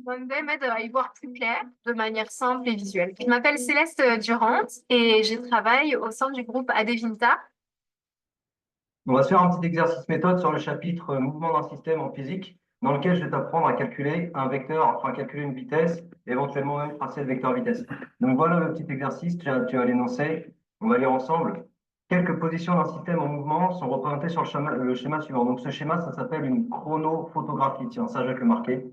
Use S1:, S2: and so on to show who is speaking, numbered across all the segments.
S1: Monday m'aide à y voir plus clair de manière simple et visuelle. Je m'appelle Céleste Durand et je travaille au sein du groupe Adevinta.
S2: On va se faire un petit exercice méthode sur le chapitre mouvement d'un système en physique, dans lequel je vais t'apprendre à calculer un vecteur, enfin calculer une vitesse, et éventuellement même tracer le vecteur vitesse. Donc voilà le petit exercice, tu as l'énoncé, on va lire ensemble. Quelques positions d'un système en mouvement sont représentées sur le schéma suivant. Donc ce schéma, ça s'appelle une chronophotographie. Tiens, ça je vais te le marquer.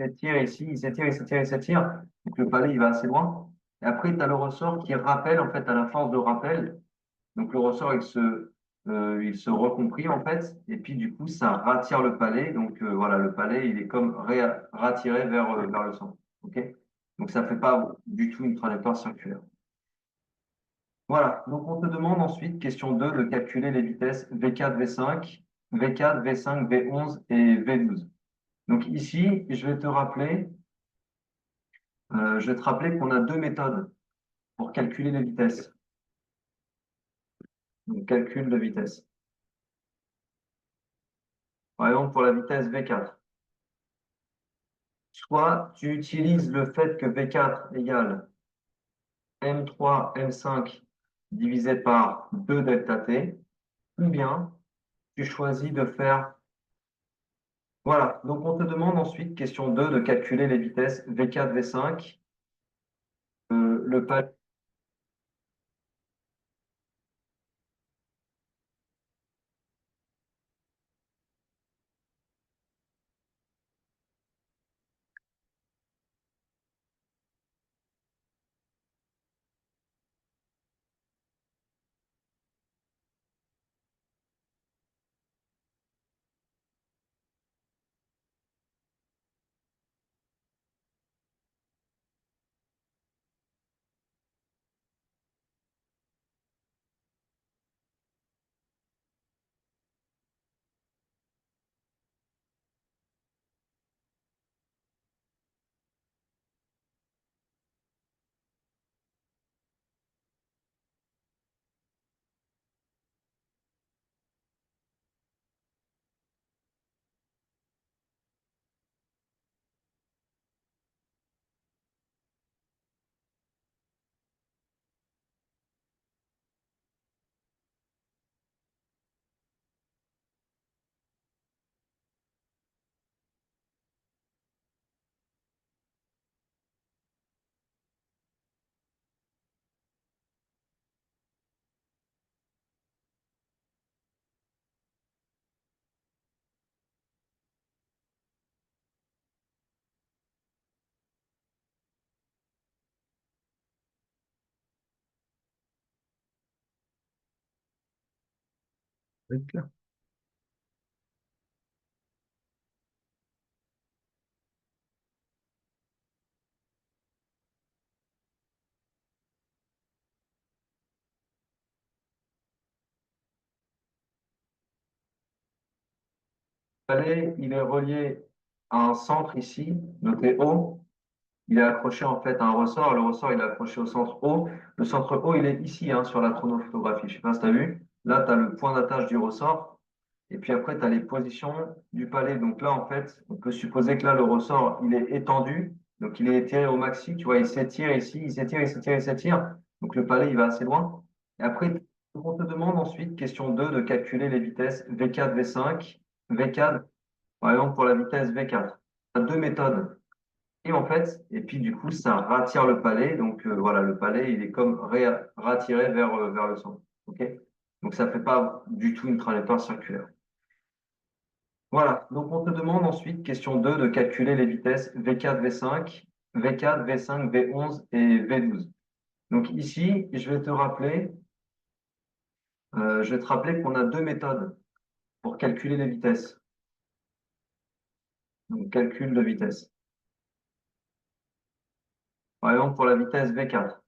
S2: Il s'étire ici, il s'étire, il s'étire, il s'étire. Donc le palais, il va assez loin. Et après, tu as le ressort qui rappelle, en fait, à la force de rappel. Donc le ressort, il se recomprit en fait, et puis du coup, ça rattire le palais. Donc voilà, le palais, il est comme rattiré vers le centre. Ok? Donc ça ne fait pas du tout une trajectoire circulaire. Voilà, donc on te demande ensuite, question 2 de calculer les vitesses V4, V5, V4, V5, V11 et V12. Donc ici, je vais te rappeler qu'on a deux méthodes pour calculer les vitesses. Donc calcul de vitesse. Par exemple, pour la vitesse V4. Soit tu utilises le fait que V4 égale M3, M5 divisé par 2 delta T, ou bien tu choisis de faire... Voilà, donc on te demande ensuite, question 2 de calculer les vitesses V4, V5. Le palais, il est relié à un centre ici, noté O. Il est accroché en fait à un ressort. Le ressort, il est accroché au centre O. Le centre O, il est ici hein, sur la chronophotographie. Je ne sais pas si tu as vu. Là, tu as le point d'attache du ressort. Et puis après, tu as les positions du palais. Donc là, en fait, on peut supposer que là, le ressort, il est étendu. Donc il est étiré au maxi. Tu vois, il s'étire ici, il s'étire, il s'étire, il s'étire. Donc le palais, il va assez loin. Et après, on te demande ensuite, question 2 de calculer les vitesses V4, V5, V4, par exemple, pour la vitesse V4. Tu as deux méthodes. Et en fait, et puis du coup, ça rattire le palais. Donc voilà, le palais, il est comme rattiré vers le centre. OK? Donc ça ne fait pas du tout une trajectoire circulaire. Voilà, donc on te demande ensuite, question 2 de calculer les vitesses V4, V5, V4, V5, V11 et V12. Donc ici, je vais te rappeler qu'on a deux méthodes pour calculer les vitesses. Donc calcul de vitesse. Par exemple, pour la vitesse V4.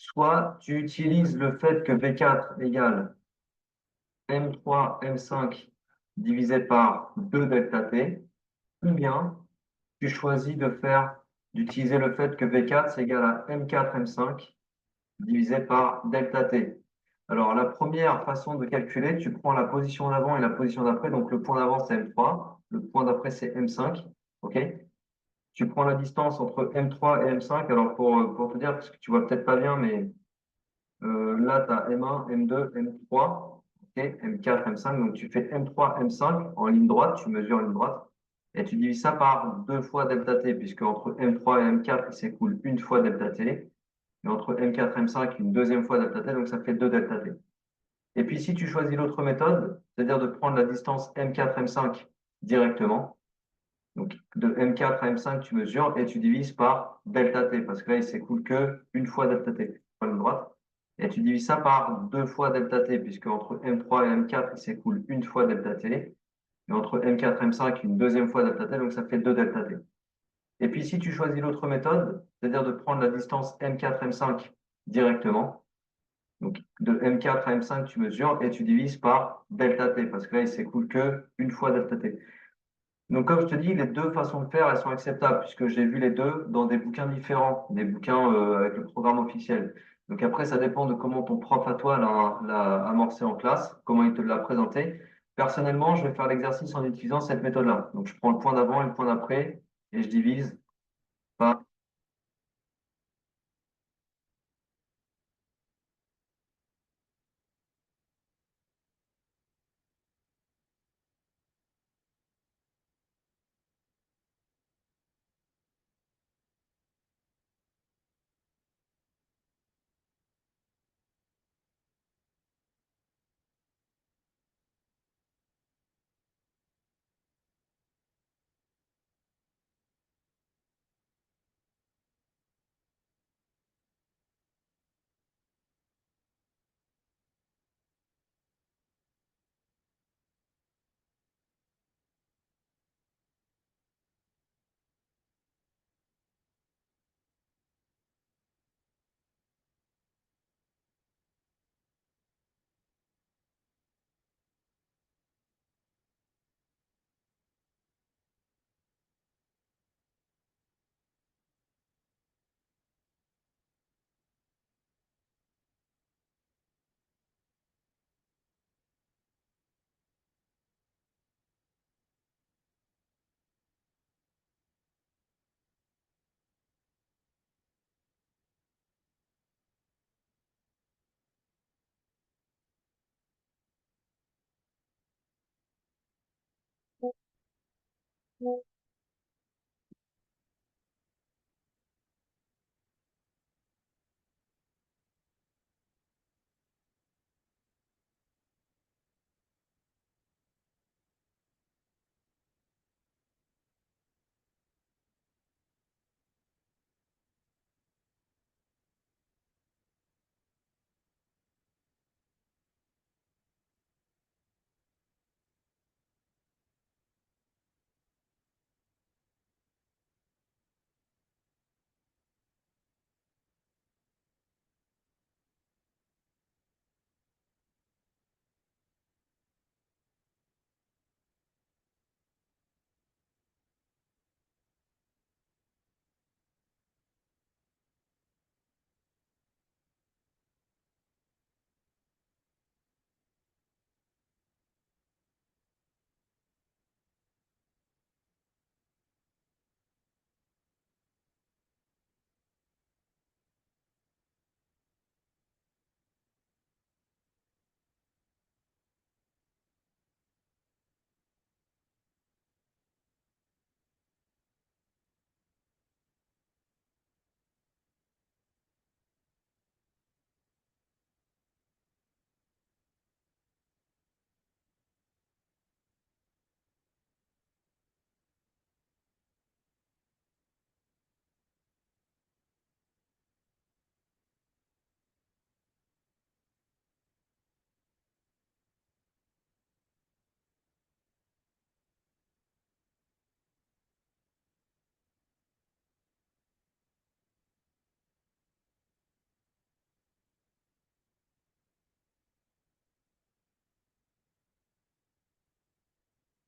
S2: soit tu utilises le fait que V4 égale M3, M5 divisé par 2 delta T, ou bien tu choisis d'utiliser le fait que V4 c'est égal à M4, M5 divisé par delta T. Alors, la première façon de calculer, tu prends la position d'avant et la position d'après. Donc, le point d'avant, c'est M3. Le point d'après, c'est M5. OK? Tu prends la distance entre M3 et M5. Alors, pour te dire, parce que tu vois peut-être pas bien, mais là, tu as M1, M2, M3, ok, M4, M5. Donc, tu fais M3, M5 en ligne droite, tu mesures en ligne droite, et tu divises ça par 2 fois delta T, puisque entre M3 et M4, il s'écoule une fois delta T, et entre M4 et M5, une deuxième fois delta T, donc ça fait 2 delta T. Et puis, si tu choisis l'autre méthode, c'est-à-dire de prendre la distance M4, M5 directement, donc de M4 à M5, tu mesures et tu divises par delta T, parce que là, il s'écoule que une fois delta T, sur la droite. Et tu divises ça par 2 fois delta T, puisque entre M3 et M4, il s'écoule une fois delta T. Et entre M4 et M5, une deuxième fois delta T, donc ça fait 2 delta T. Et puis, si tu choisis l'autre méthode, c'est-à-dire de prendre la distance M4, M5 directement, donc de M4 à M5, tu mesures et tu divises par delta T, parce que là, il s'écoule que une fois delta T. Donc, comme je te dis, les deux façons de faire, elles sont acceptables, puisque j'ai vu les deux dans des bouquins différents, des bouquins avec le programme officiel. Donc après, ça dépend de comment ton prof à toi l'a amorcé en classe, comment il te l'a présenté. Personnellement, je vais faire l'exercice en utilisant cette méthode-là. Donc, je prends le point d'avant et le point d'après, et je divise par...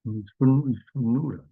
S3: Ils se foutent de nous, là.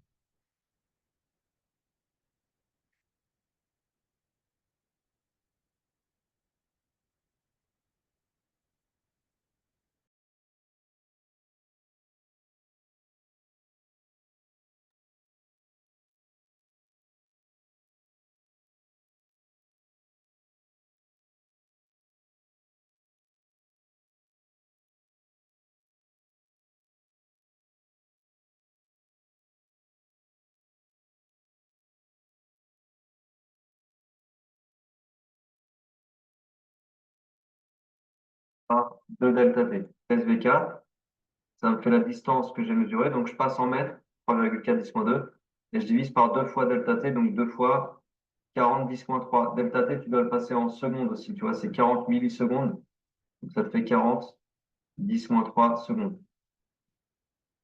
S2: De delta T. SV4, ça me fait la distance que j'ai mesurée. Donc, je passe en mètres, 3,4 10 moins 2, et je divise par 2 fois delta T, donc 2 fois 40 10 moins 3. Delta T, tu dois le passer en secondes aussi, tu vois, c'est 40 millisecondes. Donc, ça te fait 40 10 moins 3 secondes.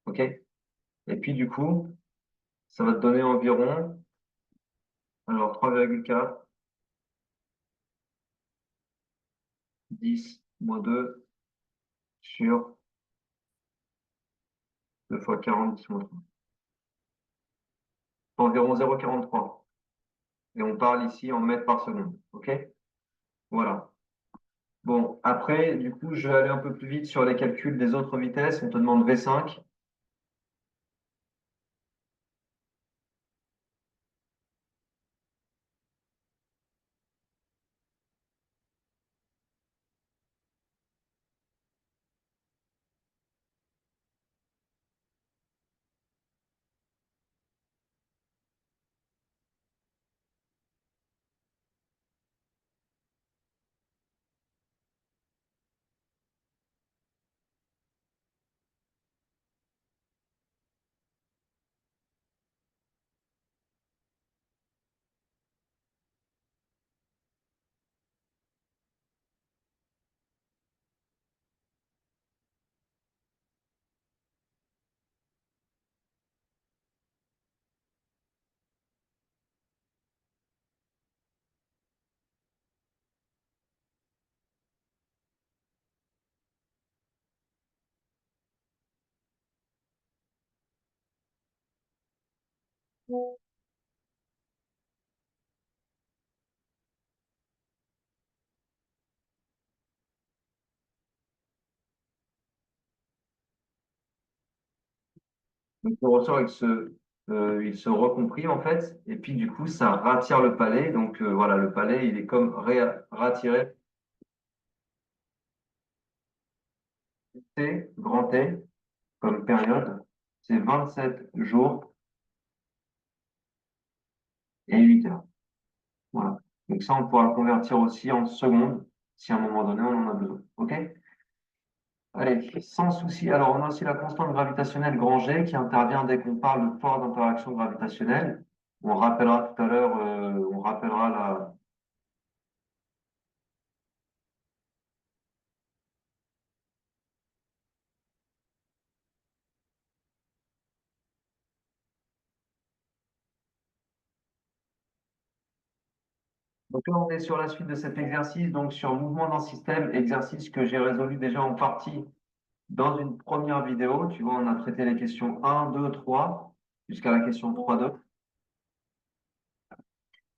S2: OK? Et puis, du coup, ça va te donner environ, alors 3,4, 10 moins 2 sur 2 fois 40 10 moins 3. Environ 0,43. Et on parle ici en mètres par seconde. OK? Voilà. Bon, après, du coup, je vais aller un peu plus vite sur les calculs des autres vitesses. On te demande V5. Donc, le ressort, il se recomprit en fait. Et puis, du coup, ça rattire le palais. Donc, voilà, le palais, il est comme rattiré. T, grand T, comme période, c'est 27 jours et 8 heures. Voilà. Donc, ça, on pourra le convertir aussi en secondes si à un moment donné, on en a besoin. OK? Allez, sans souci. Alors, on a aussi la constante gravitationnelle grand G qui intervient dès qu'on parle de force d'interaction gravitationnelle. On rappellera tout à l'heure, on rappellera la. Donc là, on est sur la suite de cet exercice, donc sur mouvement d'un système, exercice que j'ai résolu déjà en partie dans une première vidéo. Tu vois, on a traité les questions 1, 2, 3, jusqu'à la question 3.2.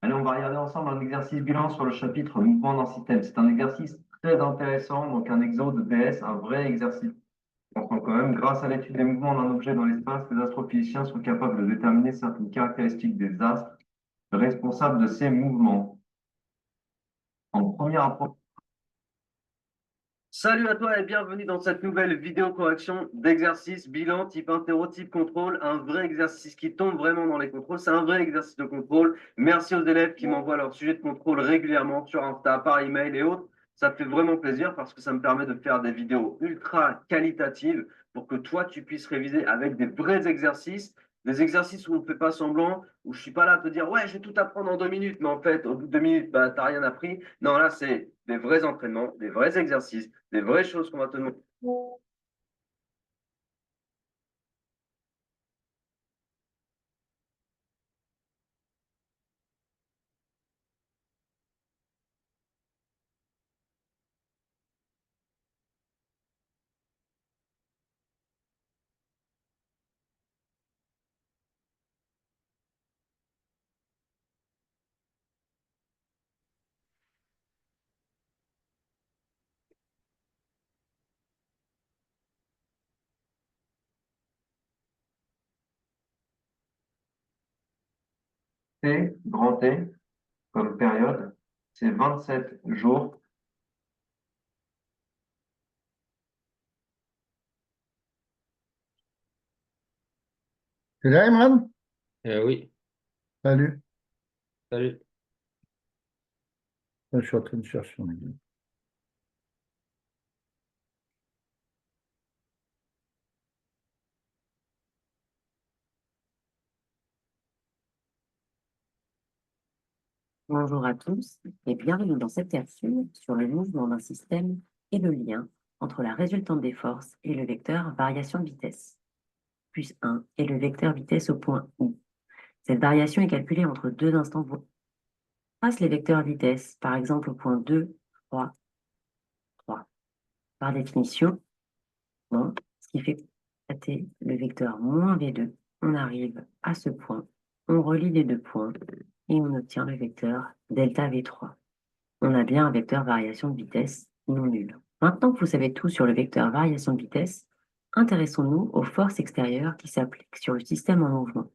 S2: Allez, on va regarder ensemble un exercice bilan sur le chapitre mouvement d'un système. C'est un exercice très intéressant, donc un exo de DS, un vrai exercice. On comprend quand même, grâce à l'étude des mouvements d'un objet dans l'espace, les astrophysiciens sont capables de déterminer certaines caractéristiques des astres responsables de ces mouvements. En première approche. Salut à toi et bienvenue dans cette nouvelle vidéo correction d'exercice bilan type interro, type contrôle. Un vrai exercice qui tombe vraiment dans les contrôles. C'est un vrai exercice de contrôle. Merci aux élèves qui m'envoient leur sujet de contrôle régulièrement sur Insta, par email et autres. Ça me fait vraiment plaisir parce que ça me permet de faire des vidéos ultra qualitatives pour que toi, tu puisses réviser avec des vrais exercices. Des exercices où on ne fait pas semblant, où je suis pas là à te dire, ouais, je vais tout apprendre en 2 minutes, mais en fait, au bout de 2 minutes, bah, tu n'as rien appris. Non, là, c'est des vrais entraînements, des vrais exercices, des vraies choses qu'on va te demander. T, grand T, comme période, c'est 27 jours.
S3: C'est là, Imran?
S4: Oui,
S3: Salut.
S4: salut.
S3: Je suis en train de chercher.
S5: Bonjour à tous et bienvenue dans cette capsule sur le mouvement d'un système et le lien entre la résultante des forces et le vecteur variation de vitesse. Plus 1 est le vecteur vitesse au point I. Cette variation est calculée entre deux instants. Trace les vecteurs vitesse, par exemple au point 2, 3, 3. Par définition, bon, ce qui fait constater le vecteur moins V2, on arrive à ce point, on relie les deux points et on obtient le vecteur delta V3. On a bien un vecteur variation de vitesse non nul. Maintenant que vous savez tout sur le vecteur variation de vitesse, intéressons-nous aux forces extérieures qui s'appliquent sur le système en mouvement.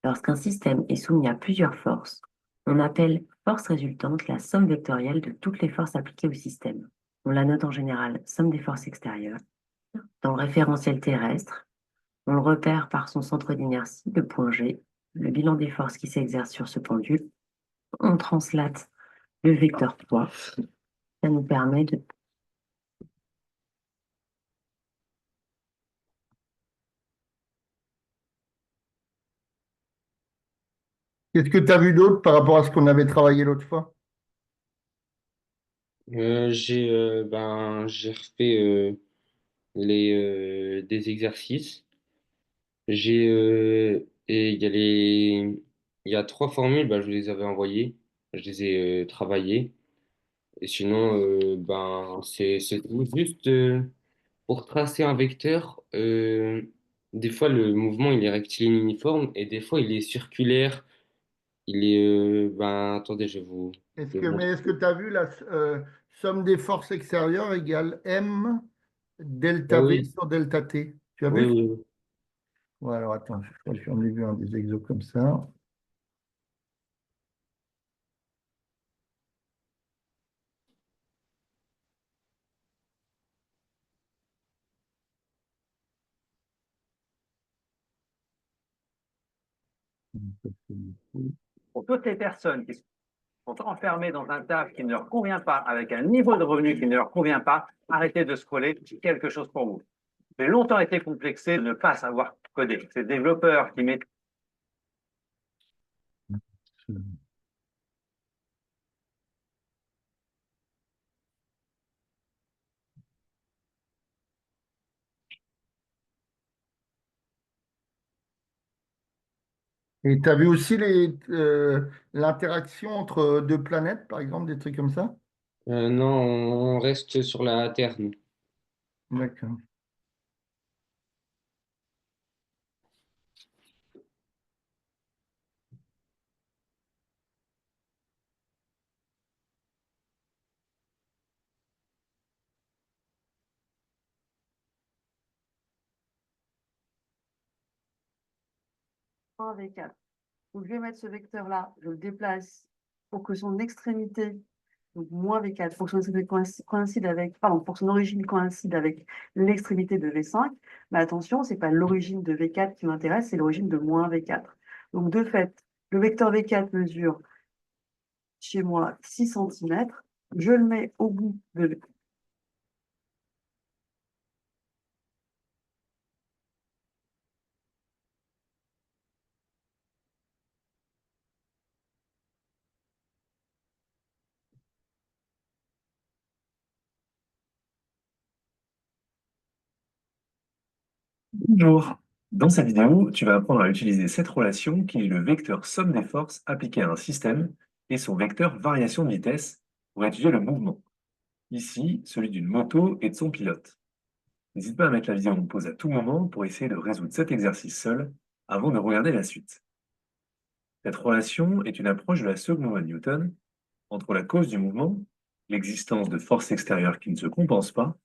S5: Lorsqu'un système est soumis à plusieurs forces, on appelle force résultante la somme vectorielle de toutes les forces appliquées au système. On la note en général somme des forces extérieures. Dans le référentiel terrestre, on le repère par son centre d'inertie, le point G, le bilan des forces qui s'exercent sur ce pendule. On translate le vecteur poids. Ça nous permet de
S3: Qu'est-ce que tu as vu d'autre par rapport à ce qu'on avait travaillé l'autre fois?
S4: J'ai refait des exercices. Et il y a trois formules, je vous les avais envoyées. Je les ai travaillées. Et sinon, c'est tout. Juste pour tracer un vecteur, des fois le mouvement il est rectiligne uniforme et des fois il est circulaire. Attendez, je vais vous
S3: Mais
S4: montrer.
S3: est-ce que tu as vu la somme des forces extérieures égale M delta V
S4: Oui,
S3: sur delta T? Tu as
S4: oui,
S3: vu?
S4: oui, oui.
S3: Ouais, alors attends, je crois que j'en ai vu un des exos comme ça.
S6: Pour toutes les personnes qui sont enfermées dans un taf qui ne leur convient pas, avec un niveau de revenu qui ne leur convient pas, arrêtez de scroller, quelque chose pour vous. J'ai longtemps été complexé de ne pas savoir coder. Ces développeurs qui mettent
S3: Et tu as vu aussi l'interaction entre deux planètes, par exemple, des trucs comme ça?
S4: Non, on reste sur la Terre, nous.
S3: D'accord.
S7: V4. Donc, je vais mettre ce vecteur-là, je le déplace pour que son extrémité, donc moins V4, pour que son extrémité coïncide avec, pardon, pour que son origine coïncide avec l'extrémité de V5. Mais attention, c'est pas l'origine de V4 qui m'intéresse, c'est l'origine de moins V4. Donc, de fait, le vecteur V4 mesure chez moi 6 cm. Je le mets au bout de
S8: Bonjour. Dans cette vidéo, tu vas apprendre à utiliser cette relation qui est le vecteur somme des forces appliquées à un système et son vecteur variation de vitesse pour étudier le mouvement. Ici, celui d'une moto et de son pilote. N'hésite pas à mettre la vidéo en pause à tout moment pour essayer de résoudre cet exercice seul avant de regarder la suite. Cette relation est une approche de la seconde loi de Newton entre la cause du mouvement, l'existence de forces extérieures qui ne se compensent pas,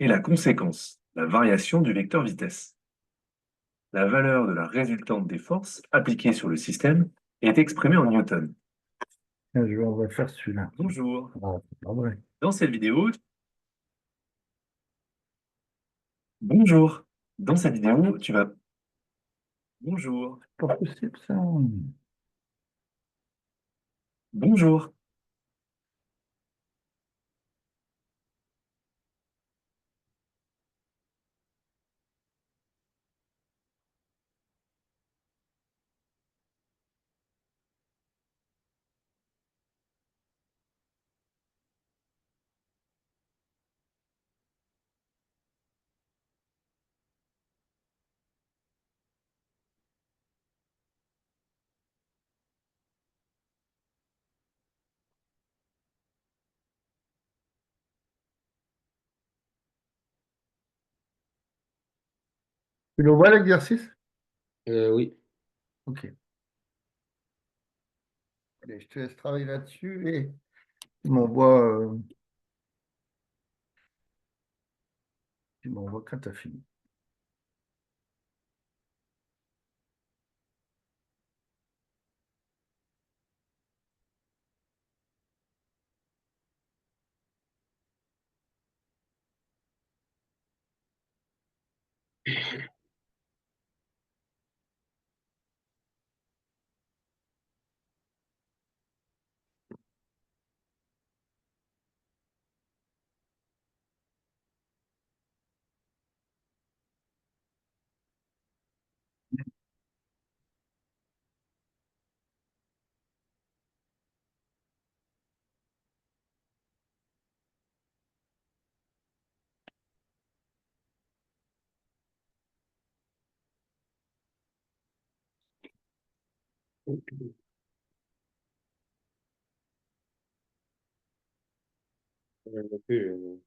S8: et la conséquence, la variation du vecteur vitesse. La valeur de la résultante des forces appliquées sur le système est exprimée en newton.
S3: On va faire celui-là.
S8: Bonjour.
S3: Ah, c'est pas vrai.
S8: Dans cette vidéo, bonjour. Dans cette vidéo, tu vas... Bonjour.
S3: C'est pas possible, ça.
S8: Bonjour.
S3: Tu le vois, l'exercice?
S4: Oui.
S3: Ok. Allez, je te laisse travailler là-dessus et tu m'envoies quand tu as fini.
S4: Non plus,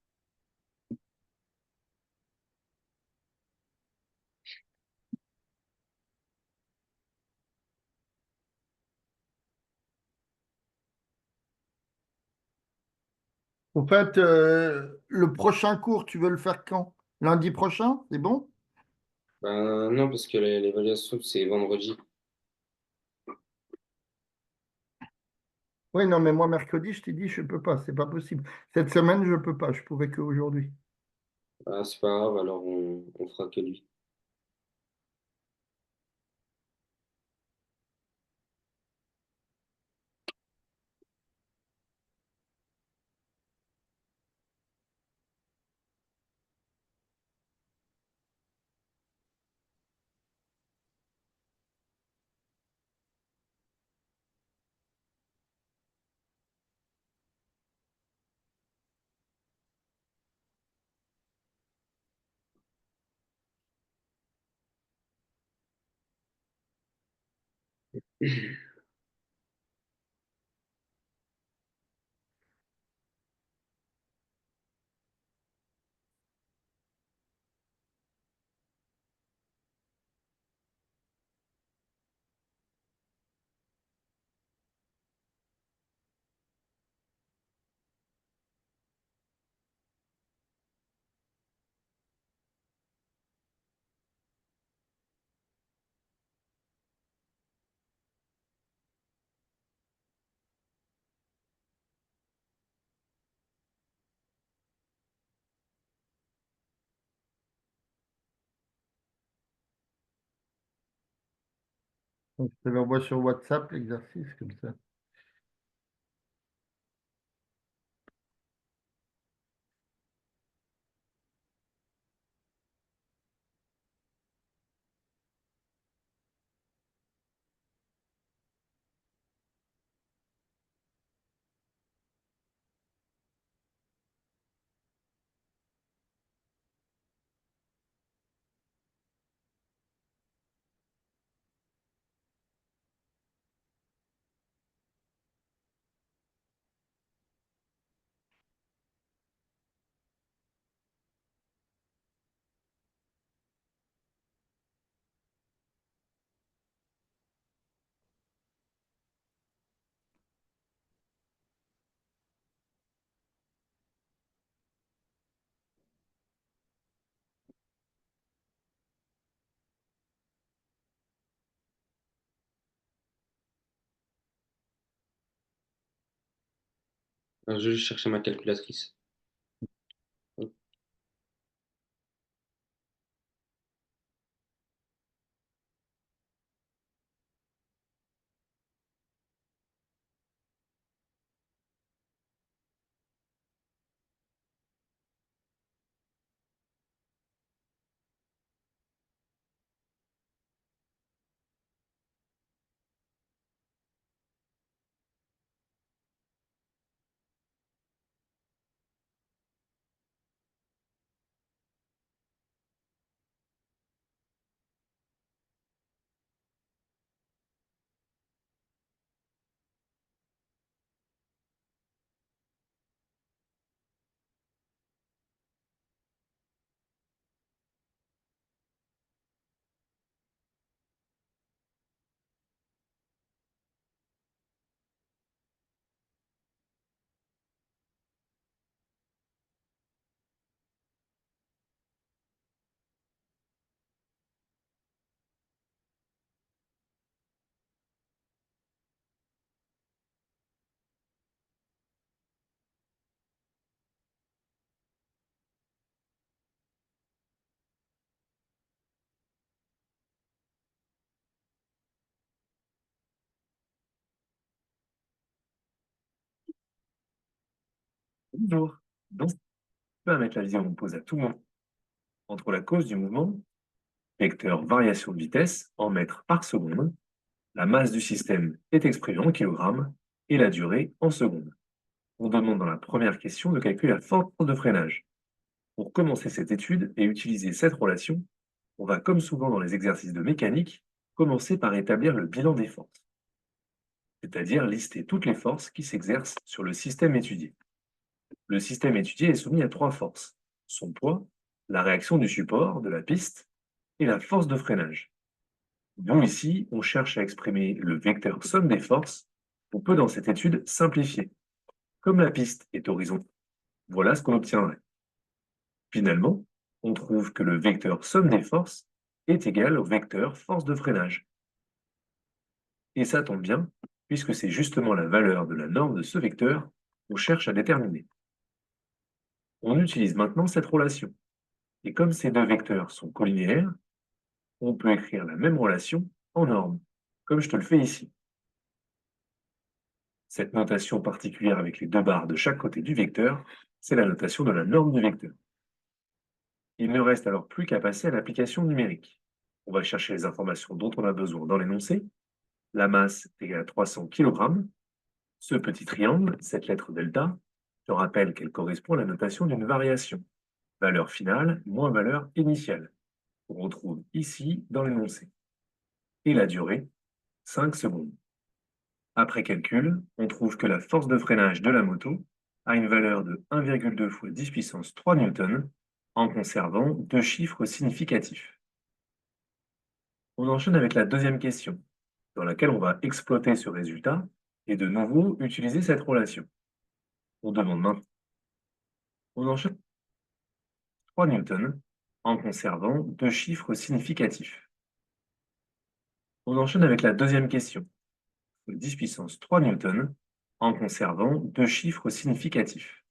S3: Au fait, le prochain cours, tu veux le faire quand? Lundi prochain, c'est bon?
S4: ben, non, parce que l'évaluation, c'est vendredi.
S3: Oui, non, mais moi, mercredi, je t'ai dit, je peux pas, c'est pas possible. Cette semaine, je peux pas, je pouvais qu'aujourd'hui.
S4: Ah, c'est pas grave, alors on fera que lui.
S3: Donc, je te l'envoie sur WhatsApp, l'exercice, comme ça.
S4: Je vais chercher ma calculatrice.
S8: Bonjour. Donc, tu peux mettre la vision, on pose à tout moment entre la cause du mouvement, vecteur variation de vitesse en mètres par seconde, la masse du système est exprimée en kilogrammes et la durée en secondes. On demande dans la première question de calculer la force de freinage. Pour commencer cette étude et utiliser cette relation, on va, comme souvent dans les exercices de mécanique, commencer par établir le bilan des forces, c'est-à-dire lister toutes les forces qui s'exercent sur le système étudié. Le système étudié est soumis à trois forces: son poids, la réaction du support, de la piste, et la force de freinage. Nous, ici, on cherche à exprimer le vecteur somme des forces. On peut, dans cette étude, simplifier. Comme la piste est horizontale, voilà ce qu'on obtiendrait. Finalement, on trouve que le vecteur somme des forces est égal au vecteur force de freinage. Et ça tombe bien, puisque c'est justement la valeur de la norme de ce vecteur qu'on cherche à déterminer. On utilise maintenant cette relation. Et comme ces deux vecteurs sont collinéaires, on peut écrire la même relation en norme, comme je te le fais ici. Cette notation particulière avec les deux barres de chaque côté du vecteur, c'est la notation de la norme du vecteur. Il ne reste alors plus qu'à passer à l'application numérique. On va chercher les informations dont on a besoin dans l'énoncé. La masse est égale à 300 kg. Ce petit triangle, cette lettre delta, je rappelle qu'elle correspond à la notation d'une variation. Valeur finale moins valeur initiale. On retrouve ici dans l'énoncé. Et la durée, 5 secondes. Après calcul, on trouve que la force de freinage de la moto a une valeur de 1,2 fois 10 puissance 3 newtons en conservant deux chiffres significatifs. On enchaîne avec la deuxième question, dans laquelle on va exploiter ce résultat et de nouveau utiliser cette relation. On demande maintenant. On enchaîne 3 newtons en conservant deux chiffres significatifs. On enchaîne avec la deuxième question, 10 puissance 3 newtons en conservant deux chiffres significatifs.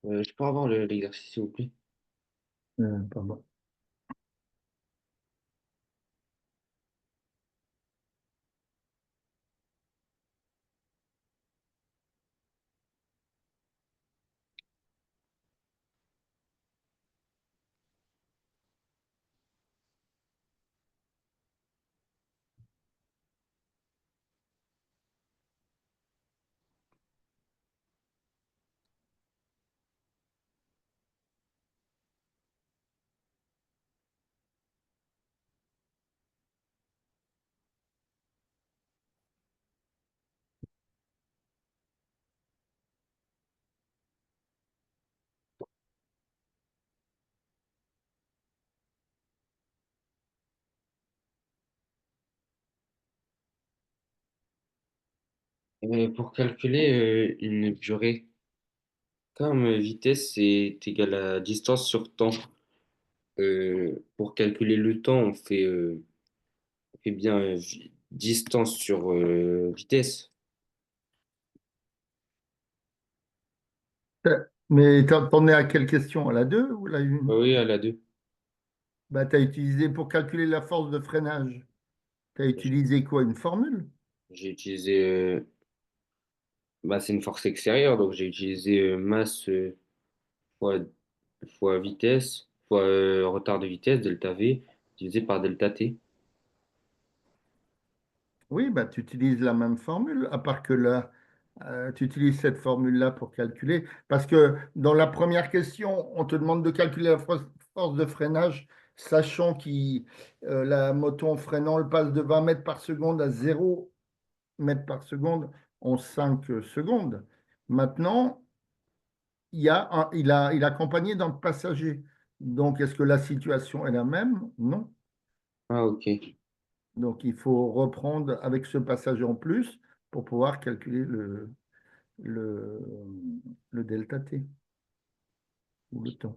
S4: Je peux avoir l'exercice, s'il vous plaît?
S3: Pardon.
S4: Pour calculer une durée, comme vitesse est égale à distance sur temps, pour calculer le temps, on fait bien distance sur vitesse.
S3: Mais t'en es à quelle question? À la 2 ou la 1?
S4: Oui, à la 2.
S3: Bah, tu as utilisé pour calculer la force de freinage. Tu as utilisé quoi? Une formule?
S4: J'ai utilisé, bah, c'est une force extérieure, donc j'ai utilisé masse fois, fois vitesse, fois retard de vitesse, delta V, divisé par delta T.
S3: Oui, bah, tu utilises la même formule, à part que là, tu utilises cette formule-là pour calculer. Parce que dans la première question, on te demande de calculer la force de freinage, sachant que la moto en freinant, elle passe de 20 mètres par seconde à 0 mètres par seconde en 5 secondes. Maintenant, il a accompagné d'un passager. Donc, est-ce que la situation est la même? Non.
S4: Ah, ok.
S3: Donc, il faut reprendre avec ce passager en plus pour pouvoir calculer le, le delta t ou le temps.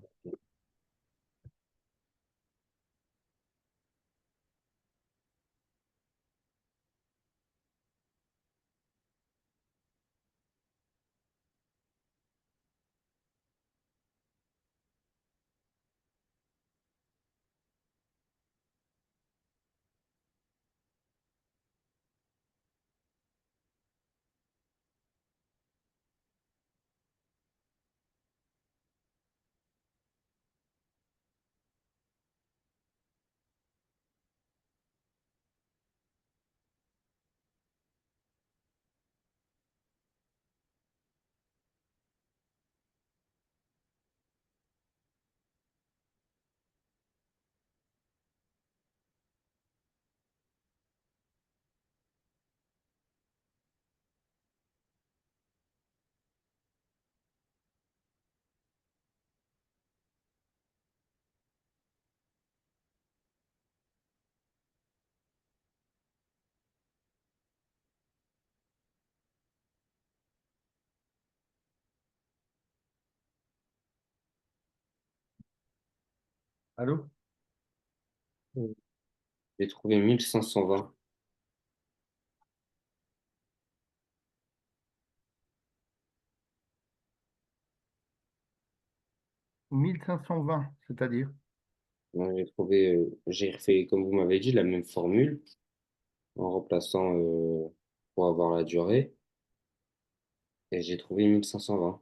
S3: Allô?
S4: J'ai trouvé 1520.
S3: 1520, c'est-à-dire?
S4: J'ai refait, comme vous m'avez dit, la même formule en remplaçant pour avoir la durée et j'ai trouvé 1520.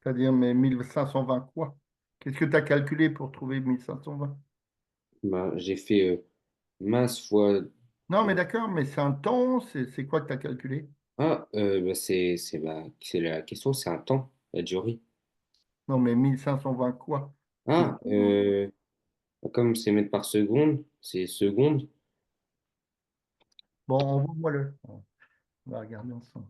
S3: C'est-à-dire, mais 1520 quoi? Qu'est-ce que tu as calculé pour trouver 1520?
S4: Ben, j'ai fait masse fois.
S3: Non, mais d'accord, mais c'est un temps, c'est quoi que tu as calculé?
S4: Ah, bah, c'est la question, c'est un temps, la durée.
S3: Non, mais 1520 quoi? C'est
S4: Ah,
S3: tout, hein.
S4: Comme c'est mètres par seconde, c'est seconde.
S3: Bon, envoie-moi-le. On va regarder ensemble.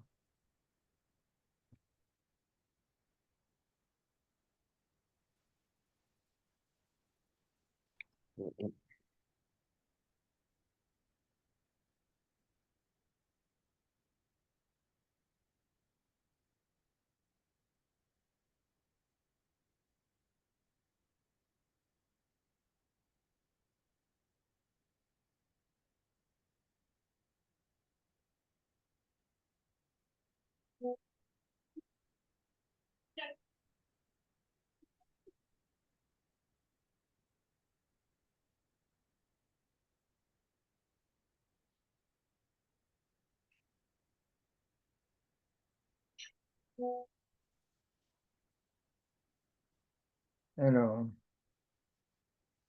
S3: Alors,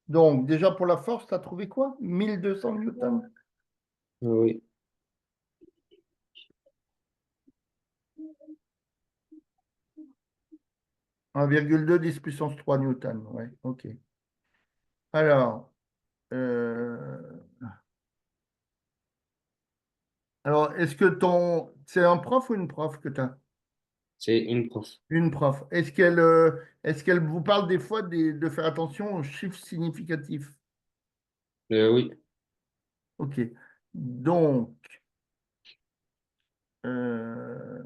S3: donc, déjà pour la force, tu as trouvé quoi? 1200 newtons.
S4: Oui.
S3: 1,2 10 puissance 3 newtons. Ouais, ok. Alors, euh, est-ce que c'est un prof ou une prof que tu as?
S4: C'est une prof.
S3: Une prof. Est-ce qu'elle vous parle des fois de faire attention aux chiffres significatifs?
S4: Oui.
S3: Ok. Donc, euh,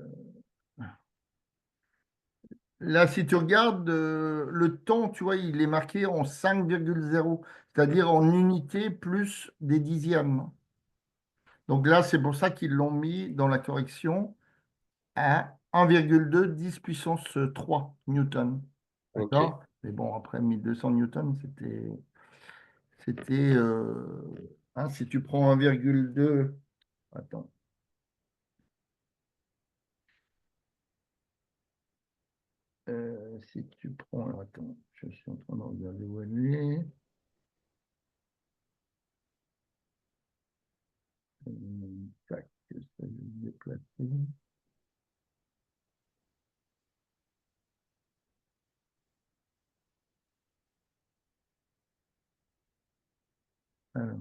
S3: là, si tu regardes le temps, tu vois, il est marqué en 5,0, c'est-à-dire en unités plus des dixièmes. Donc là, c'est pour ça qu'ils l'ont mis dans la correction à 1,2 10 puissance 3 newtons.
S4: Ok.
S3: D'accord? Mais bon, après 1200 newtons, c'était hein, si tu prends 1,2, attends, si tu prends, alors, attends, je suis en train de regarder où elle est. Tac, ça je vais le déplacer. Alors,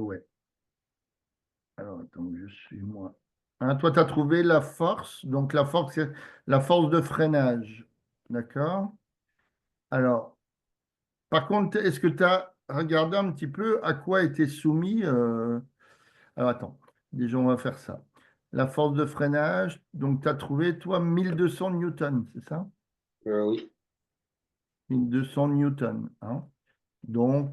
S3: ouais. Alors, attends, je suis moi. Hein, toi, tu as trouvé la force. Donc, la force, c'est la force de freinage. D'accord? Alors, par contre, est-ce que tu as regardé un petit peu à quoi était soumis alors, attends. Déjà, on va faire ça. La force de freinage. Donc, tu as trouvé, toi, 1200 newtons, c'est ça?
S4: Oui.
S3: 1200 newtons. Hein. Donc,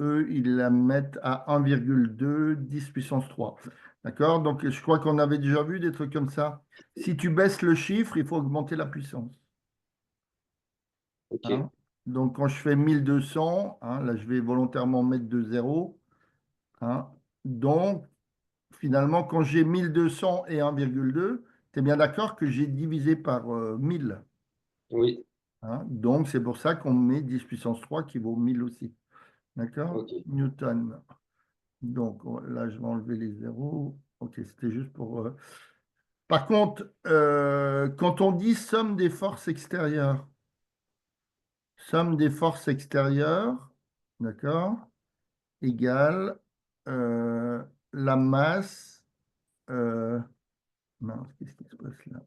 S3: eux, ils la mettent à 1,2 10 puissance 3. D'accord? Donc, je crois qu'on avait déjà vu des trucs comme ça. Si tu baisses le chiffre, il faut augmenter la puissance.
S4: Ok.
S3: Hein. Donc, quand je fais 1200, hein, là, je vais volontairement mettre de 0. Hein. Donc, finalement, quand j'ai 1200 et 1,2, tu es bien d'accord que j'ai divisé par 1000.
S4: Oui.
S3: Hein. Donc, c'est pour ça qu'on met 10 puissance 3 qui vaut 1000 aussi. D'accord?
S4: Ok.
S3: Newton. Donc là, je vais enlever les zéros. Ok, c'était juste pour. Par contre, quand on dit somme des forces extérieures, d'accord, égale euh, la masse. Mince, qu'est-ce qui se passe là?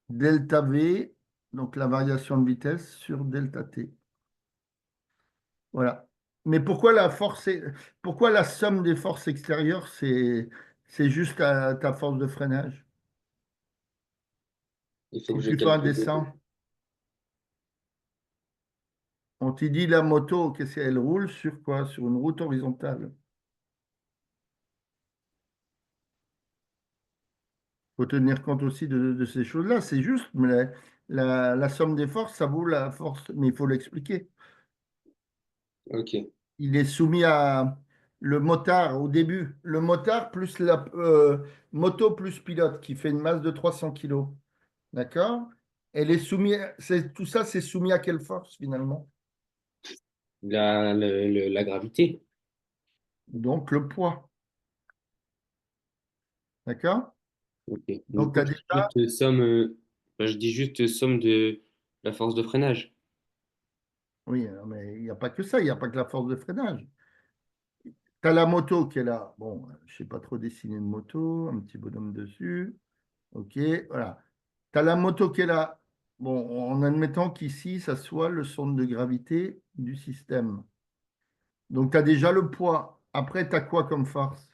S3: Delta V, donc la variation de vitesse sur delta T. Voilà. Mais pourquoi la somme des forces extérieures, c'est juste ta force de freinage?
S4: Il faut
S3: Si
S4: que je
S3: tu fais un
S4: calcule.
S3: dessin, on te dit la moto, qu'est-ce qu'elle roule sur quoi? Sur une route horizontale. Il faut tenir compte aussi de ces choses-là. C'est juste, mais la somme des forces, ça vaut la force, mais il faut l'expliquer.
S4: Ok.
S3: Il est soumis à le motard au début. Le motard plus la moto plus pilote qui fait une masse de 300 kilos. D'accord? Elle est soumise, tout ça, c'est soumis à quelle force finalement?
S4: La gravité.
S3: Donc le poids. D'accord?
S4: Ok. Du
S3: Donc, tu
S4: coup,
S3: as
S4: je dis
S3: déjà,
S4: juste somme, je dis juste somme de la force de freinage.
S3: oui, mais il n'y a pas que ça, il n'y a pas que la force de freinage. Tu as la moto qui est là. Bon, je ne sais pas trop dessiner une moto, un petit bonhomme dessus. OK, voilà. Tu as la moto qui est là. Bon, en admettant qu'ici, ça soit le centre de gravité du système. Donc, tu as déjà le poids. Après, tu as quoi comme force?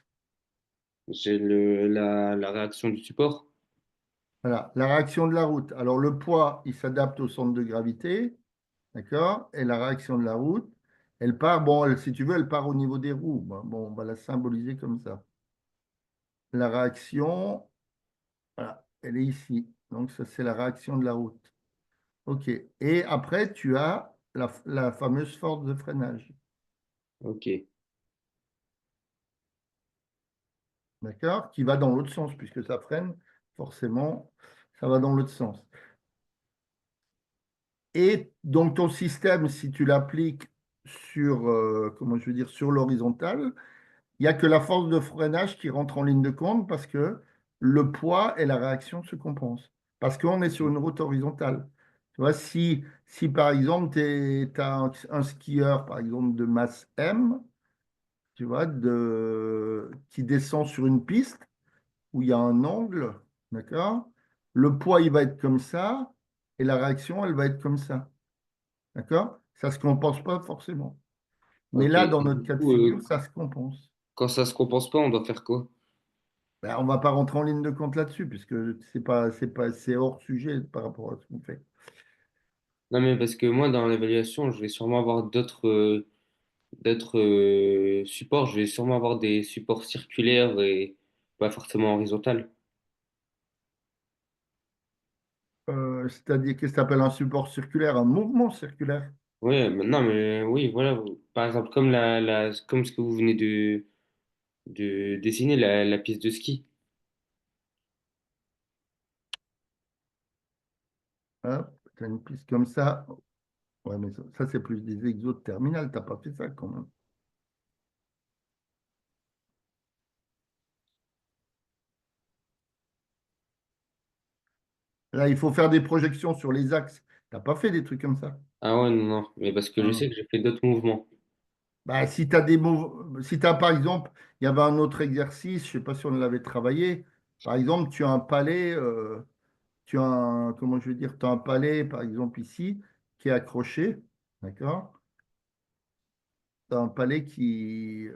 S4: J'ai la réaction du support.
S3: Voilà, la réaction de la route. Alors, le poids, il s'adapte au centre de gravité. D'accord? Et la réaction de la route, elle part, bon, si tu veux, elle part au niveau des roues. Bon, on va la symboliser comme ça. La réaction, voilà, elle est ici. Donc, ça, c'est la réaction de la route. OK. Et après, tu as la fameuse force de freinage.
S4: Ok.
S3: D'accord? Qui va dans l'autre sens, puisque ça freine, forcément, ça va dans l'autre sens. Et donc, ton système, si tu l'appliques sur, comment je veux dire, sur l'horizontale, il n'y a que la force de freinage qui rentre en ligne de compte parce que le poids et la réaction se compensent. Parce qu'on est sur une route horizontale. Tu vois, si par exemple, tu as un skieur, par exemple, de masse M, tu vois, qui descend sur une piste où il y a un angle, d'accord? Le poids, il va être comme ça et la réaction, elle va être comme ça, d'accord? Ça ne se compense pas forcément. Mais
S4: Ok.
S3: là,
S4: Et
S3: dans notre
S4: du
S3: cas de
S4: coup,
S3: figure, ça se compense.
S4: quand ça se compense pas, on doit faire quoi?
S3: Ben, on ne va pas rentrer en ligne de compte là-dessus, puisque c'est hors sujet par rapport à ce qu'on fait.
S4: Non, mais parce que moi, dans l'évaluation, je vais sûrement avoir d'autres supports. Je vais sûrement avoir des supports circulaires et pas forcément horizontaux.
S3: C'est-à-dire, qu'est-ce que tu appelles un support circulaire, un mouvement circulaire?
S4: Ouais, non, mais oui, voilà. Par exemple, comme ce que vous venez de dessiner, la piste de ski.
S3: Hein, tu as une piste comme ça. Ouais, mais ça, c'est plus des exos de terminal. Tu n'as pas fait ça quand même. Là, il faut faire des projections sur les axes. Tu n'as pas fait des trucs comme ça.
S4: Ah ouais, non, non. Mais parce que je
S3: Hein.
S4: sais que j'ai fait d'autres mouvements.
S3: Bah, si tu as si tu par exemple, il y avait un autre exercice, je ne sais pas si on l'avait travaillé. Par exemple, tu as un palais. Tu as un, comment je veux dire, tu as un palais, par exemple, ici, qui est accroché, d'accord? Tu as un palais il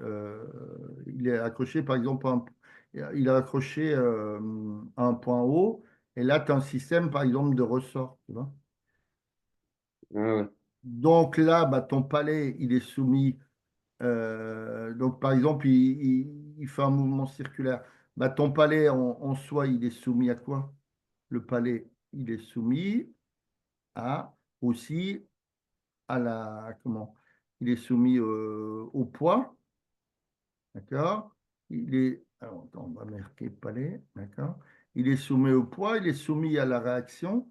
S3: est accroché, par exemple, il est accroché à un point haut, et là, tu as un système, par exemple, de ressort, tu vois?
S4: Ah ouais.
S3: Donc là, bah, ton palais, il est soumis, donc par exemple, il fait un mouvement circulaire. Bah, ton palais, en soi, il est soumis à quoi? Le palais, il est soumis à aussi il est soumis au poids, d'accord? Alors, attends, on va marquer palais, d'accord? Il est soumis au poids, il est soumis à la réaction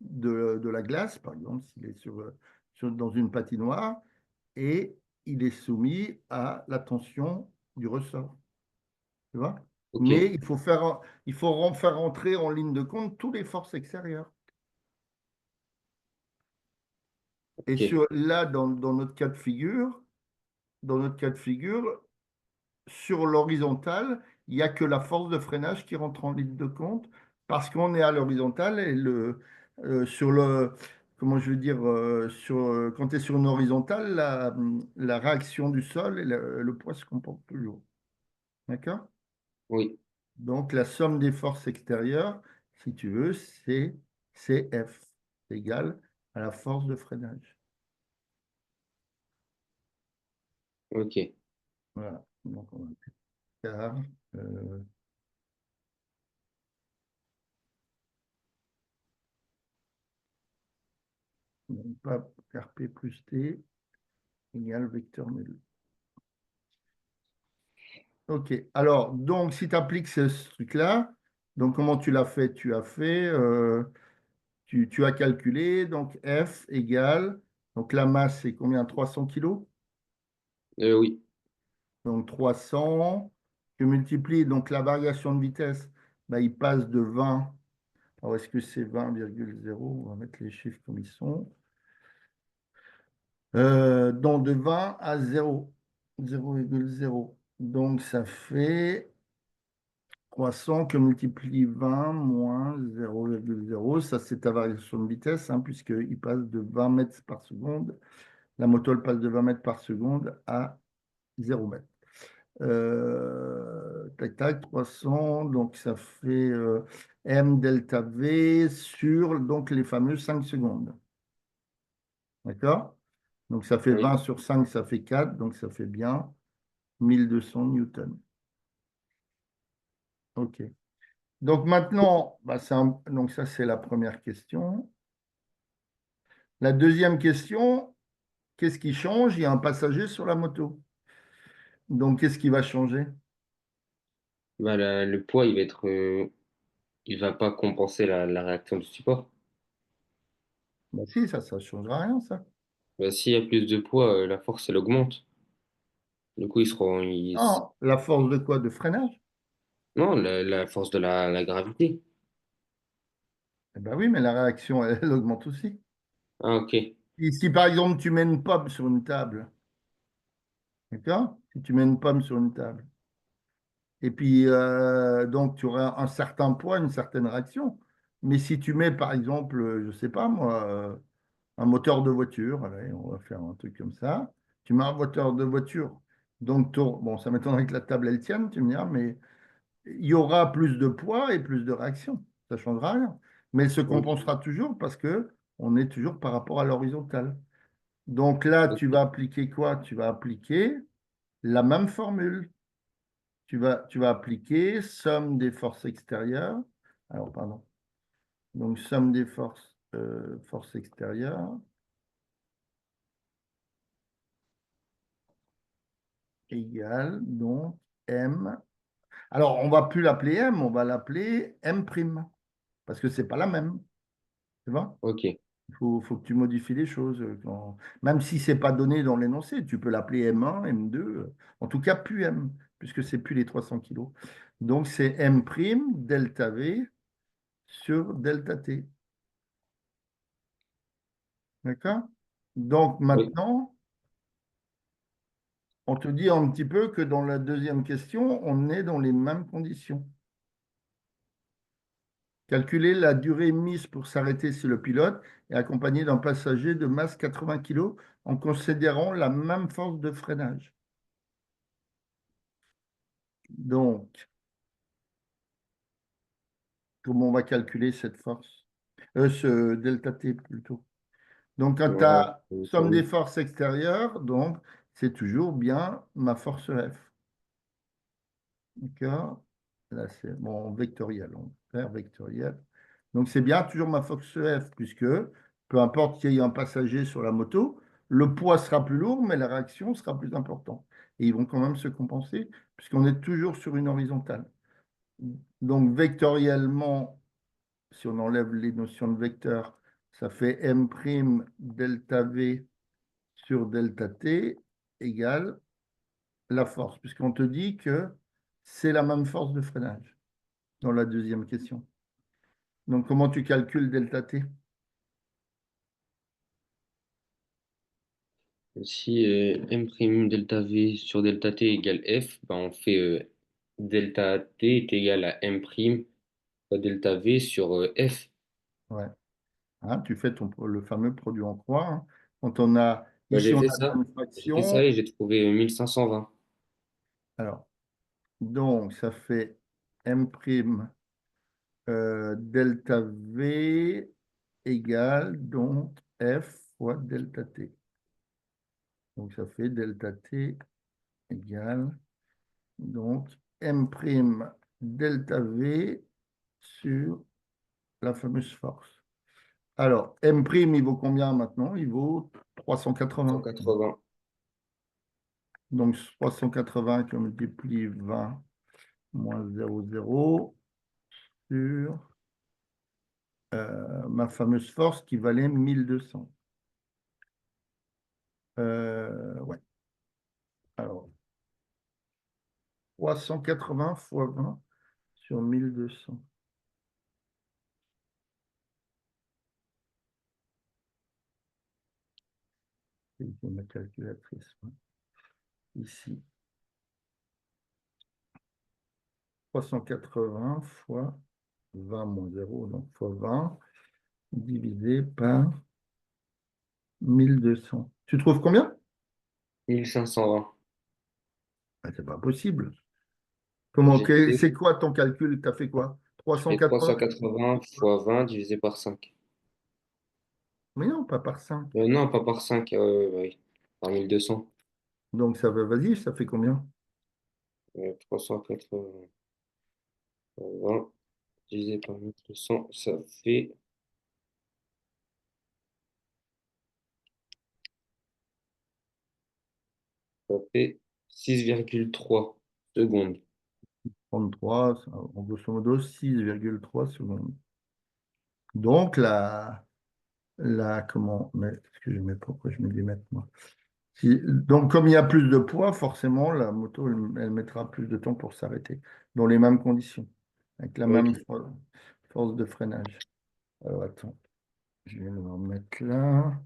S3: de la glace, par exemple, s'il est dans une patinoire, et il est soumis à la tension du ressort, tu vois?
S4: Ok,
S3: Mais il faut faire rentrer en ligne de compte toutes les forces extérieures. Et
S4: ok,
S3: là, dans notre cas de figure, sur l'horizontale, il n'y a que la force de freinage qui rentre en ligne de compte parce qu'on est à l'horizontale et sur comment je veux dire, quand tu es sur une horizontale, la réaction du sol et le poids se comportent toujours. D'accord?
S4: oui,
S3: Donc, la somme des forces extérieures, si tu veux, c'est F, c'est égal à la force de freinage.
S4: ok,
S3: Voilà. Donc, on va faire pas RP plus T égale vecteur nul. Ok, alors, donc, si tu appliques ce truc-là, donc, comment tu l'as fait? Tu as calculé, donc F égale, donc la masse, c'est combien? 300 kilos?
S4: oui,
S3: Donc, 300 je multiplie donc la variation de vitesse, bah, il passe de 20. Alors, est-ce que c'est 20,0? On va mettre les chiffres comme ils sont. Donc, de 20 à 0, 0,0. Donc, ça fait 300 que multiplie 20 moins 0,0. Ça, c'est ta variation de vitesse, hein, puisqu'il passe de 20 mètres par seconde. La moto, elle passe de 20 mètres par seconde à 0 mètres. Tac, tac, 300. Donc, ça fait M delta V sur donc, les fameux 5 secondes. D'accord? Donc, ça fait
S4: Oui.
S3: 20 sur 5, ça fait 4. Donc, ça fait bien 1200 newtons. OK. Donc, maintenant, bah, donc ça, c'est la première question. La deuxième question, qu'est-ce qui change? Il y a un passager sur la moto. Donc, qu'est-ce qui va changer?
S4: Bah, le poids, il va pas compenser la réaction du support.
S3: Bah, si, ça ne changera rien, ça.
S4: Bah, s'il y a plus de poids, la force, elle augmente. Du coup,
S3: Non, la force de quoi? De freinage?
S4: non, la force de la gravité.
S3: Eh ben oui, mais la réaction, elle augmente aussi.
S4: Ah, ok.
S3: Si par exemple tu mets une pomme sur une table, d'accord? Si tu mets une pomme sur une table, et puis donc tu auras un certain poids, une certaine réaction. Mais si tu mets par exemple, je sais pas moi, un moteur de voiture, allez, on va faire un truc comme ça, tu mets un moteur de voiture, donc bon, ça m'étonnerait que la table elle tienne, tu me diras, mais il y aura plus de poids et plus de réaction. Ça ne changera rien. Mais elle se
S4: Ok.
S3: compensera toujours parce que on est toujours par rapport à l'horizontale. Donc là, tu vas appliquer quoi? Tu vas appliquer la même formule. Tu vas appliquer somme des forces extérieures. Alors, pardon. Donc, somme des forces extérieures égale donc M. Alors, on ne va plus l'appeler M, on va l'appeler M', parce que ce n'est pas la même. Tu vois?
S4: Ok.
S3: Il faut que tu modifies les choses. Même si ce n'est pas donné dans l'énoncé, tu peux l'appeler M1, M2, en tout cas plus M, puisque c'est plus les 300 kilos. Donc c'est M' delta V sur delta T. D'accord? Donc
S4: Oui.
S3: maintenant, on te dit un petit peu que dans la deuxième question, on est dans les mêmes conditions. Calculer la durée mise pour s'arrêter si le pilote est accompagné d'un passager de masse 80 kg en considérant la même force de freinage. Donc, comment on va calculer cette force? Ce delta T plutôt. Donc, quand tu
S4: Ouais,
S3: as somme des forces extérieures, donc c'est toujours bien ma force F. D'accord? Là, c'est bon, vectoriel. On va faire vectoriel. Donc, c'est bien toujours ma force F, puisque peu importe qu'il y ait un passager sur la moto, le poids sera plus lourd, mais la réaction sera plus importante. Et ils vont quand même se compenser, puisqu'on est toujours sur une horizontale. Donc, vectoriellement, si on enlève les notions de vecteur, ça fait M' delta V sur delta T égale la force, puisqu'on te dit que c'est la même force de freinage dans la deuxième question. Donc, comment tu calcules delta T?
S4: Si M' delta V sur delta T égale F, ben on fait delta T est égal à M' fois delta V sur F.
S3: Ouais. Hein, tu fais le fameux produit en croix. Hein. Quand on a,
S4: Ben,
S3: ici, on a bien une
S4: j'ai fait ça
S3: fraction.
S4: et j'ai trouvé 1520.
S3: Alors, donc, ça fait M' delta V égale donc F fois delta T. Donc, ça fait delta T égale donc M' delta V sur la fameuse force. Alors, M', il vaut combien maintenant? Il vaut 380.
S4: 180.
S3: Donc, 380 que multiplie 20 moins 0,0 sur ma fameuse force qui valait 1200. Ouais. Alors, 380 fois 20 sur 1200. C'est ma calculatrice. Ici. 380 fois 20 moins 0, donc fois 20, divisé par 1200. Tu trouves combien?
S4: 1520.
S3: Ah, c'est pas possible. Comment,
S4: J'ai fait,
S3: c'est quoi ton calcul? Tu as fait quoi?
S4: je fais
S3: 380?
S4: 380 fois 20 divisé par 5.
S3: Mais non, pas par 5.
S4: Non, pas par 5, ouais, par 1200.
S3: Donc ça va, vas-y, ça fait combien?
S4: 380 fois 20 divisé par 1200, ça fait 6,3 secondes.
S3: 33, en grosso modo 6,3 secondes. Donc comment, mais excusez-moi, pourquoi je mets des mètres, moi? Donc comme il y a plus de poids, forcément, la moto, elle mettra plus de temps pour s'arrêter, dans les mêmes conditions, avec la même
S4: Ok.
S3: force de freinage. Alors attends, je vais le remettre là.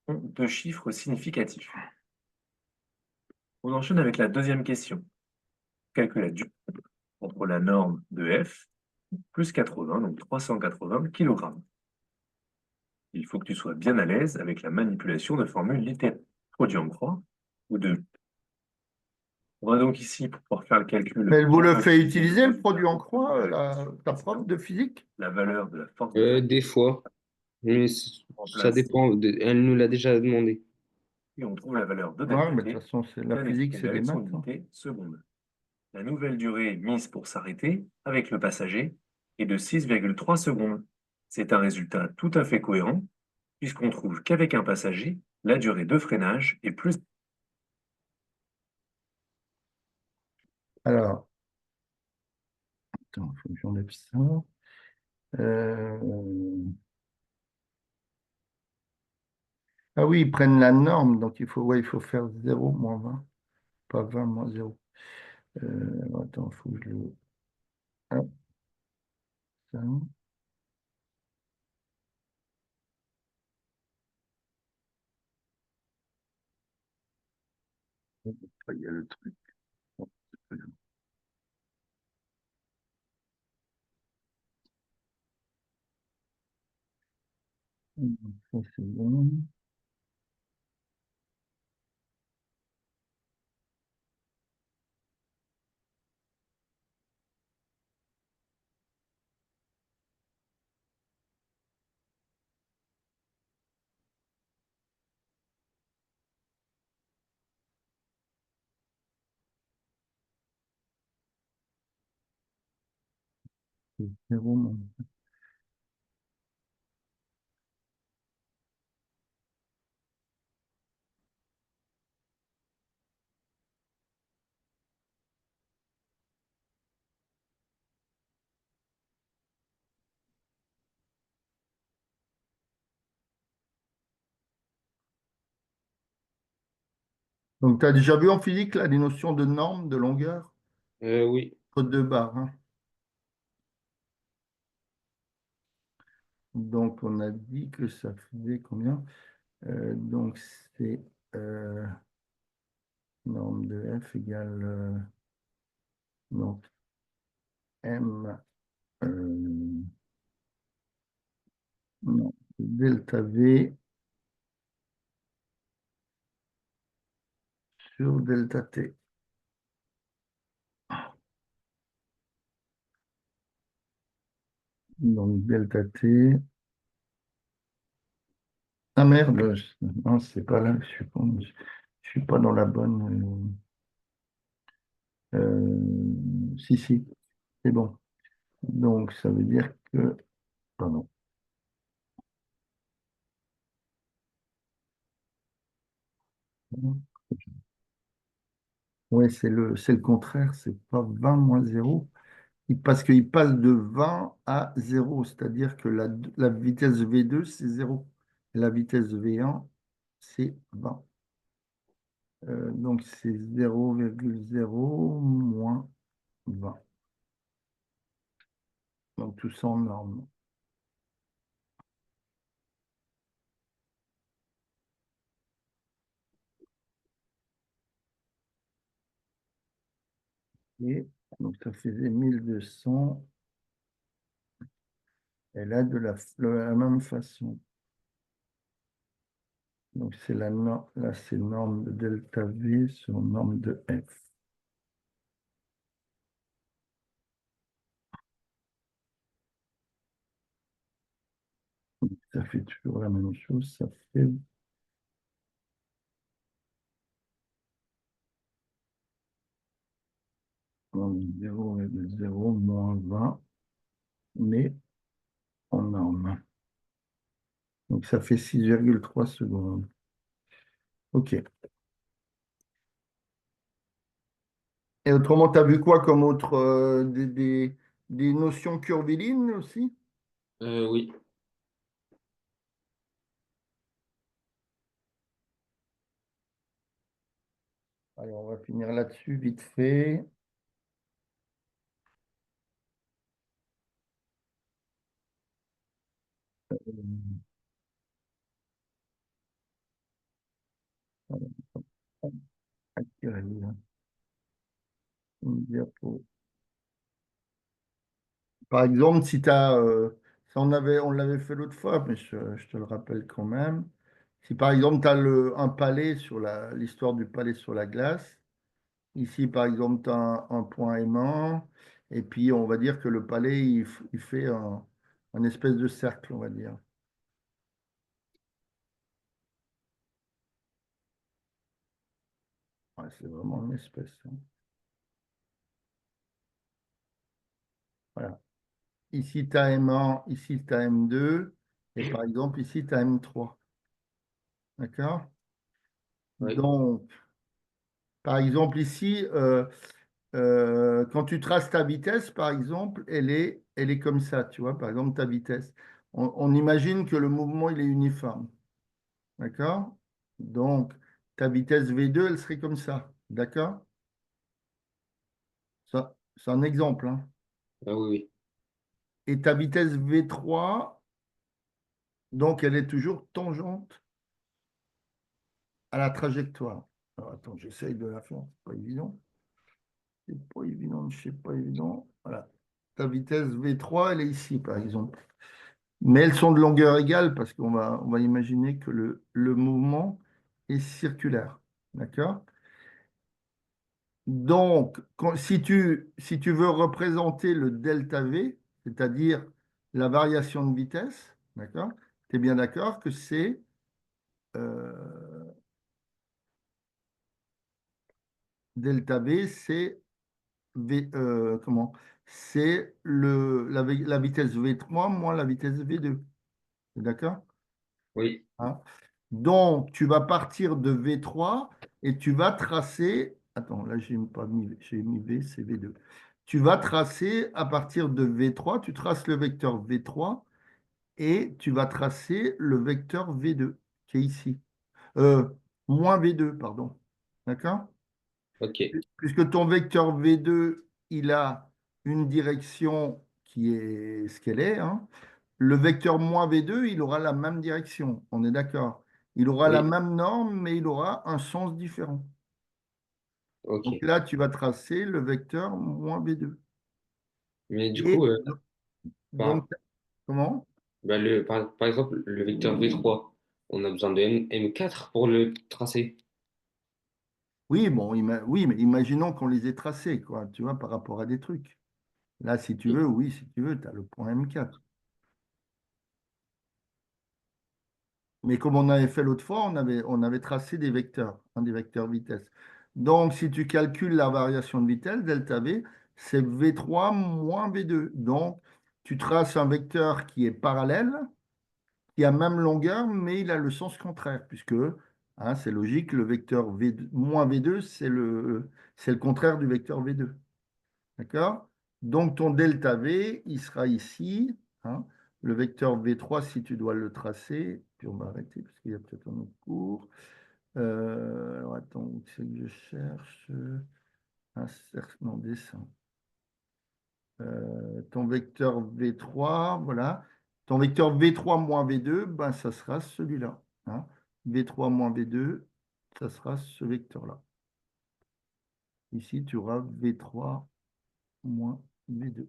S8: De chiffres significatifs. On enchaîne avec la deuxième question. Calcule la durée entre la norme de F plus 80, donc 380 kg. Il faut que tu sois bien à l'aise avec la manipulation de formules littérales. Produit en croix ou de. On va donc ici, pour pouvoir faire le calcul,
S3: Elle vous le fait utiliser, le produit en croix, ta prof de physique?
S8: la valeur de la force de
S4: Des fois, mais
S8: en
S4: ça
S8: place
S4: dépend. Elle nous l'a déjà demandé.
S8: et on trouve la valeur de
S3: Ouais, mais de
S8: delta
S3: toute
S8: t,
S3: façon, la
S8: bien
S3: physique,
S8: exprimée
S3: c'est des
S8: avec son
S3: maths, hein.
S8: unité seconde. La nouvelle durée mise pour s'arrêter avec le passager est de 6,3 secondes. C'est un résultat tout à fait cohérent, puisqu'on trouve qu'avec un passager, la durée de freinage est plus.
S3: Alors, attends, il faut que j'enlève ça. Euh, Ah oui, ils prennent la norme, donc ouais, il faut faire 0 moins 20, pas 20 moins 0. Attends, il faut que je le. Hop, ça. Il y a le truc. Bon, c'est pas grave. Ça, c'est bon. C'est 0 moins. Donc, tu as déjà vu en physique là, les notions de norme, de longueur,
S4: Oui.
S3: code de barre, hein. Donc, on a dit que ça faisait combien? Donc, c'est euh, norme de F égale donc M non, delta V sur delta T. Donc, delta T. Ah merde, non, c'est pas là, je suis pas dans la bonne. Si, si, c'est bon. Donc, ça veut dire que. Pardon. Oui, c'est le contraire, c'est pas 20 moins 0, parce qu'il passe de 20 à 0, c'est-à-dire que la vitesse V2, c'est 0. La vitesse V1, c'est 20. Donc, c'est 0,0 moins 20. Donc, tout ça en norme. Et donc, ça faisait 1200. Et là, de la même façon. Donc, c'est là, c'est norme de delta V sur norme de F. Ça fait toujours la même chose. Ça fait 0,0 moins 20, mais en norme. Donc, ça fait 6,3 secondes. OK. Et autrement, tu as vu quoi comme autre des notions curviligne aussi?
S4: Oui.
S3: Allez, on va finir là-dessus vite fait. Une diapo. Par exemple, si tu as, ça on l'avait fait l'autre fois, mais je te le rappelle quand même. Si par exemple, tu as un palais sur l'histoire du palais sur la glace, ici par exemple, tu as un point aimant, et puis on va dire que le palais, il fait un espèce de cercle, on va dire. Ouais, c'est vraiment une espèce, hein. Voilà. Ici, tu as M1, ici, tu as M2, et par exemple, ici, tu as M3. D'accord?
S4: Oui.
S3: Donc, par exemple, ici, quand tu traces ta vitesse, par exemple, elle est comme ça, tu vois, par exemple, ta vitesse. On imagine que le mouvement, il est uniforme. D'accord? Donc, ta vitesse V2, elle serait comme ça. D'accord? Ça, c'est un exemple, hein.
S4: Ah oui, oui.
S3: Et ta vitesse V3, donc, elle est toujours tangente à la trajectoire. Alors, attends, j'essaye de la faire. C'est pas évident. C'est pas évident, c'est pas évident. Voilà. Ta vitesse V3, elle est ici, par exemple. Mais elles sont de longueur égale parce on va imaginer que le mouvement est circulaire. D'accord? Donc, si tu veux représenter le delta V, c'est-à-dire la variation de vitesse, d'accord? Tu es bien d'accord que c'est delta V, c'est comment? C'est la vitesse V3 moins la vitesse V2. D'accord?
S4: Oui.
S3: Hein. Donc, tu vas partir de V3 et tu vas tracer. Attends, là, j'ai mis V, c'est V2. Tu vas tracer à partir de V3, tu traces le vecteur V3 et tu vas tracer le vecteur V2 qui est ici. Euh, Moins V2, pardon. D'accord?
S4: Ok.
S3: Puisque ton vecteur V2, il a une direction qui est ce qu'elle est, hein. Le vecteur moins V2, il aura la même direction, on est d'accord. Il aura la
S4: Oui.
S3: même norme, mais il aura un sens différent. Donc
S4: Ok.
S3: là, tu vas tracer le vecteur moins V2.
S4: Mais du
S3: Et
S4: coup,
S3: donc,
S4: par,
S3: comment?
S4: bah, par exemple, le vecteur V3, on a besoin de M4 pour le tracer.
S3: Oui, bon, oui, mais imaginons qu'on les ait tracés, quoi, tu vois, par rapport à des trucs. Là, si tu veux, oui, si tu veux, tu as le point M4. Mais comme on avait fait l'autre fois, on avait tracé des vecteurs, hein, des vecteurs vitesse. Donc, si tu calcules la variation de vitesse, delta V, c'est V3 moins V2. Donc, tu traces un vecteur qui est parallèle, qui a même longueur, mais il a le sens contraire, puisque hein, c'est logique, le vecteur V2, moins V2, c'est le contraire du vecteur V2. D'accord? Donc, ton delta V, il sera ici, hein. Le vecteur V3, si tu dois le tracer, puis on va arrêter parce qu'il y a peut-être un autre cours. Alors, attends, où c'est que je cherche? Un cercle, non, dessin. Ton vecteur V3, voilà. Ton vecteur V3 moins V2, ben, ça sera celui-là, hein. V3 moins V2, ça sera ce vecteur-là. Ici, tu auras V3 moins V2.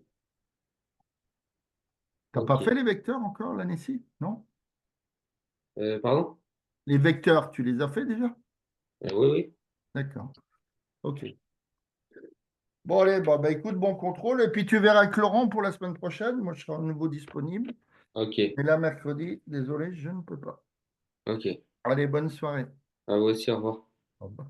S3: Tu n'as pas
S4: Ok.
S3: fait les vecteurs encore, là, Nessie? Non?
S4: Pardon?
S3: Les vecteurs, tu les as fait déjà?
S4: Oui, oui.
S3: D'accord. OK. Bon, allez, bah, écoute, bon contrôle. Et puis, tu verras avec Laurent pour la semaine prochaine. Moi, je serai à nouveau disponible.
S4: Ok,
S3: Et là, mercredi, désolé, je ne peux pas.
S4: ok.
S3: Allez, bonne soirée.
S4: À vous aussi, au revoir.
S3: Au revoir.